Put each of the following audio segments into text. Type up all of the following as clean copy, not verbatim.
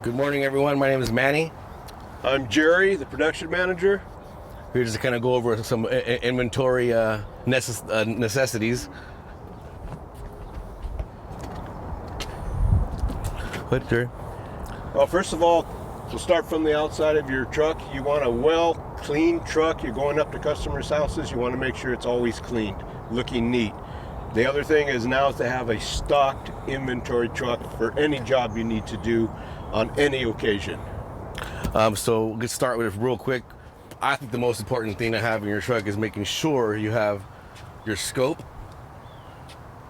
Good morning, everyone. My name is Manny. I'm Jerry, the production manager. We're just kind of go over some inventory necessities. What, Jerry? Well, first of all, we'll start from the outside of your truck. You want a well clean truck. You're going up to customers' houses. You want to make sure it's always cleaned, looking neat. The other thing is now to have a stocked inventory truck for any job you need to do on any occasion. So let's start with it real quick. I think the most important thing to have in your truck is making sure you have your scope,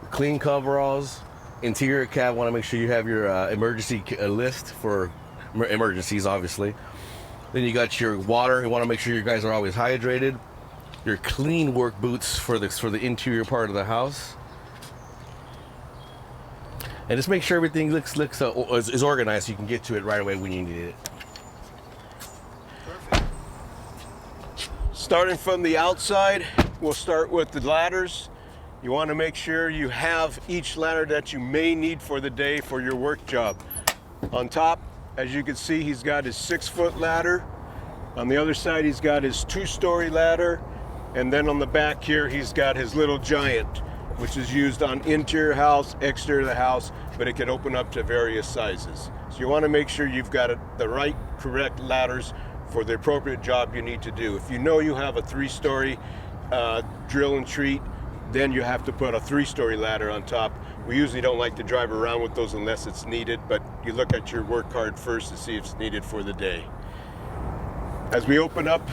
clean coveralls, interior cab. Want to make sure you have your emergency list for emergencies, obviously. Then you got your water. You want to make sure you guys are always hydrated. Your clean work boots for the interior part of the house. And just make sure everything is organized so you can get to it right away when you need it. Perfect. Starting from the outside, we'll start with the ladders. You want to make sure you have each ladder that you may need for the day for your work job. On top, as you can see, he's got his 6-foot ladder. On the other side, he's got his 2-story ladder. And then on the back here, he's got his little giant, which is used on interior house, exterior of the house, but it can open up to various sizes. So you want to make sure you've got the right, correct ladders for the appropriate job you need to do. If you know you have a 3-story drill and treat, then you have to put a 3-story ladder on top. We usually don't like to drive around with those unless it's needed, but you look at your work card first to see if it's needed for the day. As we open up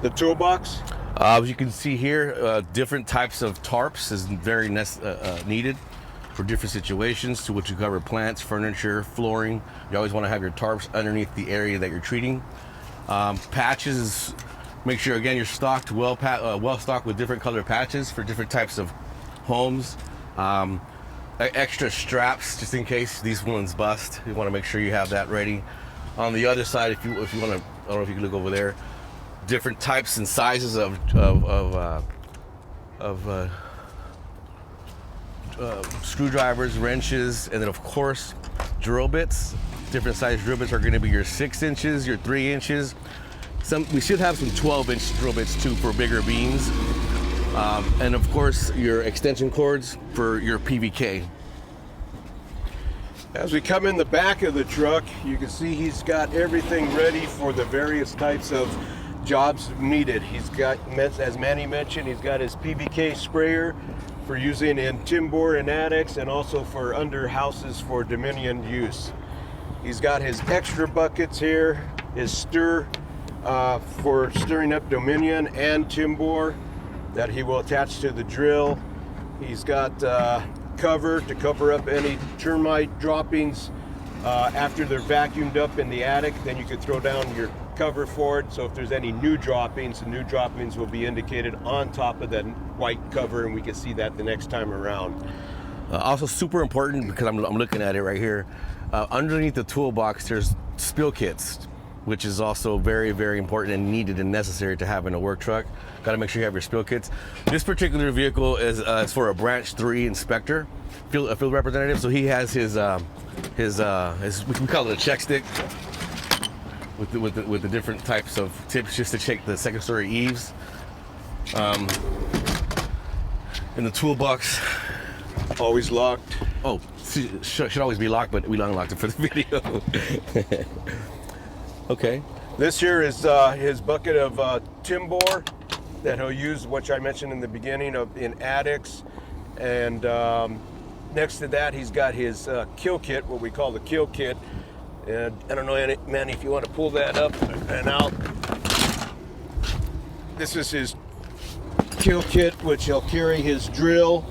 the toolbox, as you can see here, different types of tarps is very needed for different situations, to which you cover plants, furniture, flooring. You always want to have your tarps underneath the area that you're treating. Patches, make sure again you're stocked well stocked with different color patches for different types of homes. Extra straps just in case these ones bust. You want to make sure you have that ready. On the other side, if you want to, I don't know if you can look over there. Different types and sizes of screwdrivers, wrenches, and then of course drill bits. Different size drill bits are going to be your 6 inches, your 3 inches. We should have some 12-inch drill bits too for bigger beams, and of course your extension cords for your PVK. as we come in the back of the truck, you can see he's got everything ready for the various types of jobs needed. He's got, as Manny mentioned, he's got his PVK sprayer for using in timber and attics, and also for under houses for Dominion use. He's got his extra buckets here, his stir for stirring up Dominion and timber that he will attach to the drill. He's got cover to cover up any termite droppings after they're vacuumed up in the attic. Then you could throw down your cover for it, so if there's any new droppings, the new droppings will be indicated on top of that white cover, and we can see that the next time around. Also super important, because I'm looking at it right here, underneath the toolbox there's spill kits, which is also very, very important and needed and necessary to have in a work truck. Got to make sure you have your spill kits. This particular vehicle is for a branch 3 inspector, field representative, so he has his we call it a check stick, with the different types of tips just to check the 2nd story eaves. In the toolbox, Always locked. oh, should always be locked, but we unlocked it for the video. Okay. This here is his bucket of timber that he'll use, which I mentioned in the beginning, in attics. And next to that, he's got his kill kit, what we call the kill kit. And I don't know, Manny, if you want to pull that up and out. This is his kill kit, which he'll carry his drill,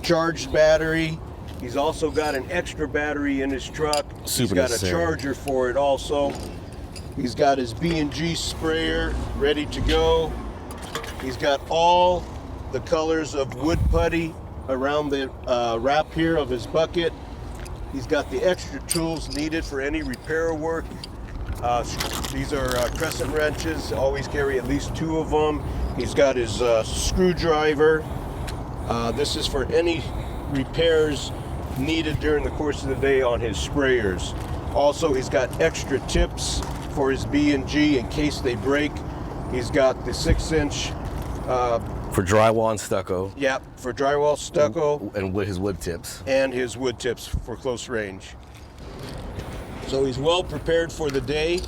charged battery. He's also got an extra battery in his truck. He's got a charger for it also. He's got his B&G sprayer ready to go. He's got all the colors of wood putty around the wrap here of his bucket. He's got the extra tools needed for any repair work. These are crescent wrenches. Always carry at least 2 of them. He's got his screwdriver. This is for any repairs needed during the course of the day on his sprayers. Also, he's got extra tips for his B&G in case they break. He's got the 6-inch. For drywall and stucco. Yep, for drywall, stucco. And with his wood tips. And his wood tips for close range. So he's well prepared for the day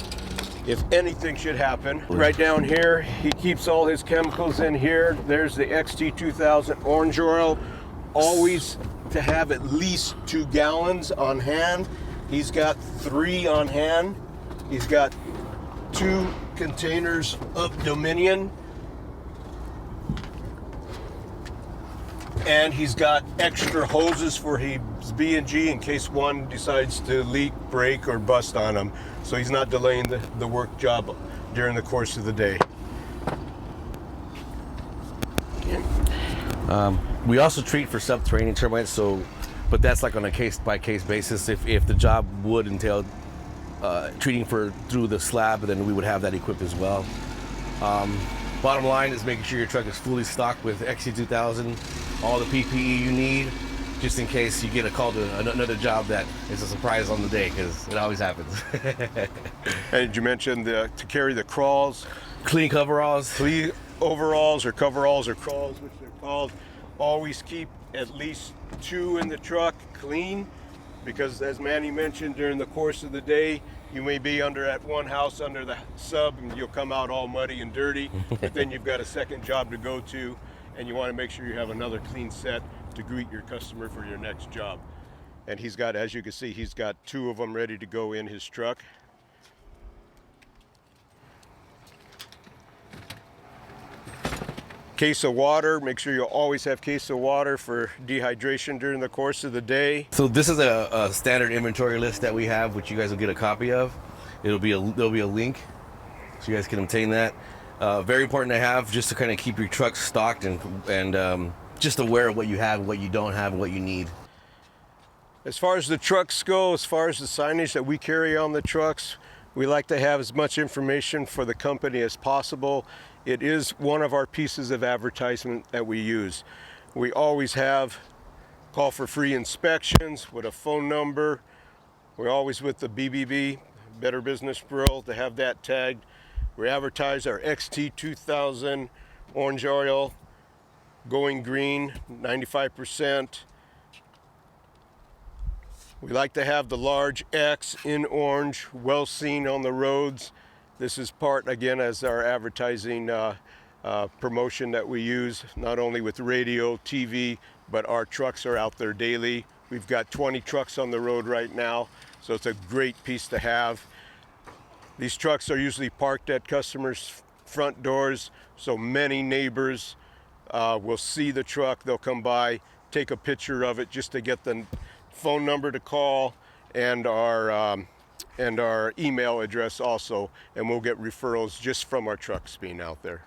if anything should happen. Right down here, he keeps all his chemicals in here. There's the XT2000 orange oil. Always to have at least 2 gallons on hand. He's got 3 on hand. He's got 2 containers of Dominion. And he's got extra hoses for his B&G in case one decides to leak, break, or bust on him. So he's not delaying the work job during the course of the day. We also treat for subterranean termites, but that's like on a case-by-case basis. If the job would entail treating through the slab, then we would have that equipped as well. Bottom line is making sure your truck is fully stocked with XT2000, all the PPE you need, just in case you get a call to another job that is a surprise on the day, because it always happens. And you mentioned to carry the crawls. Clean coveralls. Clean overalls or coveralls or crawls, which they're called. Always keep at least 2 in the truck clean, because as Manny mentioned, during the course of the day, you may be at one house under the sub and you'll come out all muddy and dirty, but then you've got a second job to go to, and you want to make sure you have another clean set to greet your customer for your next job. And he's got, as you can see, he's got 2 of them ready to go in his truck. Case of water, make sure you always have case of water for dehydration during the course of the day. So this is a standard inventory list that we have, which you guys will get a copy of. There'll be a link, so you guys can obtain that. Very important to have, just to kind of keep your truck stocked and just aware of what you have, what you don't have, and what you need. As far as the trucks go, as far as the signage that we carry on the trucks, we like to have as much information for the company as possible. It is one of our pieces of advertisement that we use. We always have call for free inspections with a phone number. We're always with the BBB, Better Business Bureau, to have that tagged. We advertise our XT2000 orange oil, going green, 95%. We like to have the large X in orange, well seen on the roads. This is part, again, as our advertising promotion that we use, not only with radio, TV, but our trucks are out there daily. We've got 20 trucks on the road right now, so it's a great piece to have. These trucks are usually parked at customers' front doors, so many neighbors will see the truck. They'll come by, take a picture of it just to get the phone number to call, and our email address also, and we'll get referrals just from our trucks being out there.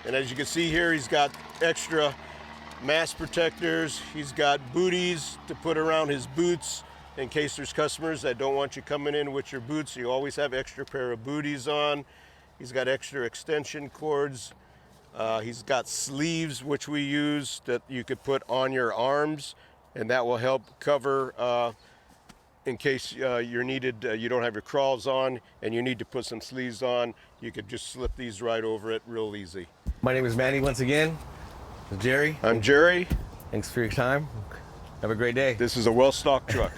And as you can see here, he's got extra mask protectors. He's got booties to put around his boots in case there's customers that don't want you coming in with your boots. You always have extra pair of booties on. He's got extra extension cords. He's got sleeves, which we use, that you could put on your arms, and that will help cover in case you're needed, you don't have your crawls on and you need to put some sleeves on. You could just slip these right over it real easy. My name is Manny once again. Jerry. I'm Jerry. Thanks for your time. Have a great day. This is a well-stocked truck.